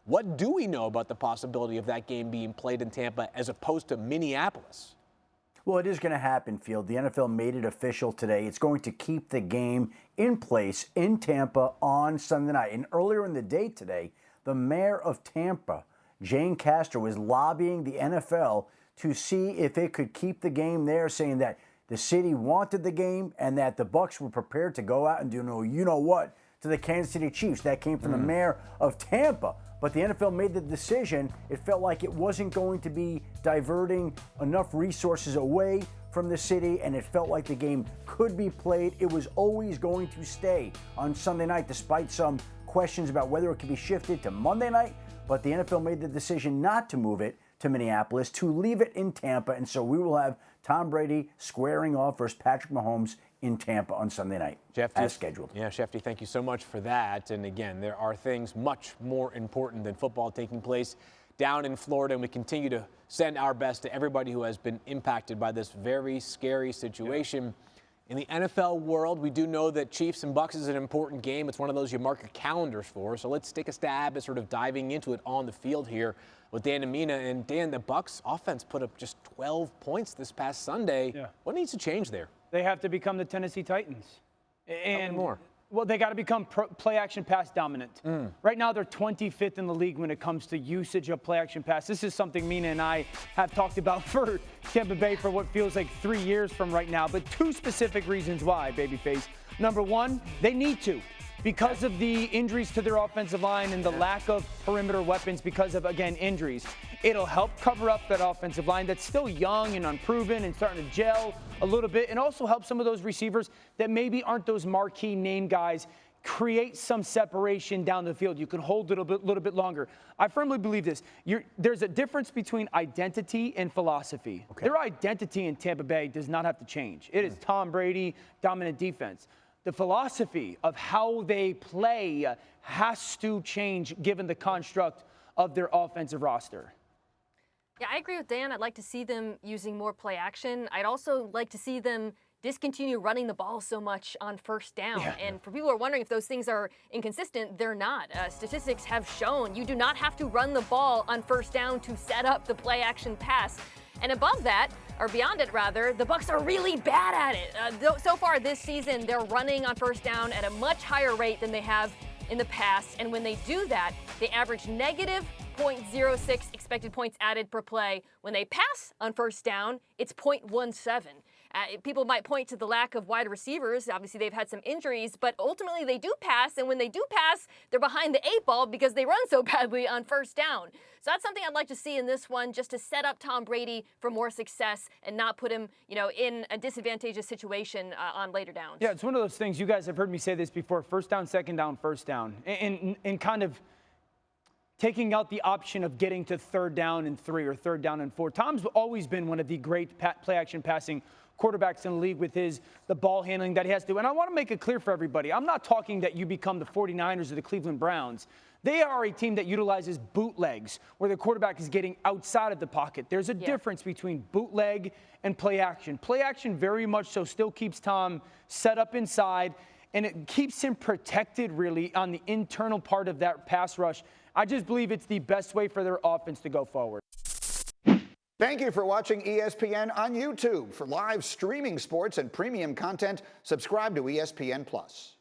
What do we know about the possibility of that game being played in Tampa as opposed to Minneapolis? Well, it is going to happen, Field. The NFL made it official today. It's going to keep the game in place in Tampa on Sunday night. And earlier in the day today, the mayor of Tampa, Jane Castor, was lobbying the NFL to see if it could keep the game there, saying that the city wanted the game and that the Bucs were prepared to go out and do you-know-what to the Kansas City Chiefs. That came from the mayor of Tampa. But the NFL made the decision. It felt like it wasn't going to be diverting enough resources away from the city, and it felt like the game could be played. It was always going to stay on Sunday night, despite some questions about whether it could be shifted to Monday night. But the NFL made the decision not to move it to Minneapolis, to leave it in Tampa. And so we will have Tom Brady squaring off versus Patrick Mahomes in Tampa on Sunday night, as scheduled. Yeah, Shefty, thank you so much for that. And again, there are things much more important than football taking place down in Florida, and we continue to send our best to everybody who has been impacted by this very scary situation. In the NFL world, we do know that Chiefs and Bucs is an important game. It's one of those you mark your calendars for. So let's take a stab at sort of diving into it on the field here with Dan and Mina. And Dan, the Bucs offense put up just 12 points this past Sunday. Yeah. What needs to change there? They have to become the Tennessee Titans. And more. Well, they got to become play-action pass dominant. Right now, they're 25th in the league when it comes to usage of play-action pass. This is something Mina and I have talked about for Tampa Bay for what feels like 3 years from right now. But two specific reasons why, babyface. Number one, they need to. Because of the injuries to their offensive line and the lack of perimeter weapons because of, again, injuries. It'll help cover up that offensive line that's still young and unproven and starting to gel a little bit, and also help some of those receivers that maybe aren't those marquee name guys create some separation down the field. You can hold it a little bit longer. I firmly believe this. There's a difference between identity and philosophy. Okay. Their identity in Tampa Bay does not have to change. It is Tom Brady, dominant defense. The philosophy of how they play has to change given the construct of their offensive roster. Yeah, I agree with Dan. I'd like to see them using more play action. I'd also like to see them discontinue running the ball so much on first down. Yeah. And for people who are wondering if those things are inconsistent, they're not. Statistics have shown you do not have to run the ball on first down to set up the play action pass. And above that, or beyond it rather, the Bucs are really bad at it. So far this season, they're running on first down at a much higher rate than they have in the past. And when they do that, they average negative 0.06 expected points added per play. When they pass on first down, it's 0.17. People might point to the lack of wide receivers. Obviously, they've had some injuries, but ultimately they do pass. And when they do pass, they're behind the eight ball because they run so badly on first down. So that's something I'd like to see in this one, just to set up Tom Brady for more success and not put him, in a disadvantageous situation on later downs. Yeah, it's one of those things. You guys have heard me say this before: first down, second down, first down, and kind of taking out the option of getting to third down and 3 or third down and 4. Tom's always been one of the great play-action passing quarterbacks in the league with the ball handling that he has to do. And I want to make it clear for everybody, I'm not talking that you become the 49ers or the Cleveland Browns. They are a team that utilizes bootlegs, where the quarterback is getting outside of the pocket. There's a difference between bootleg and play action. Play action very much so still keeps Tom set up inside, and it keeps him protected really on the internal part of that pass rush. I just believe it's the best way for their offense to go forward. Thank you for watching ESPN on YouTube. For live streaming sports and premium content, subscribe to ESPN+.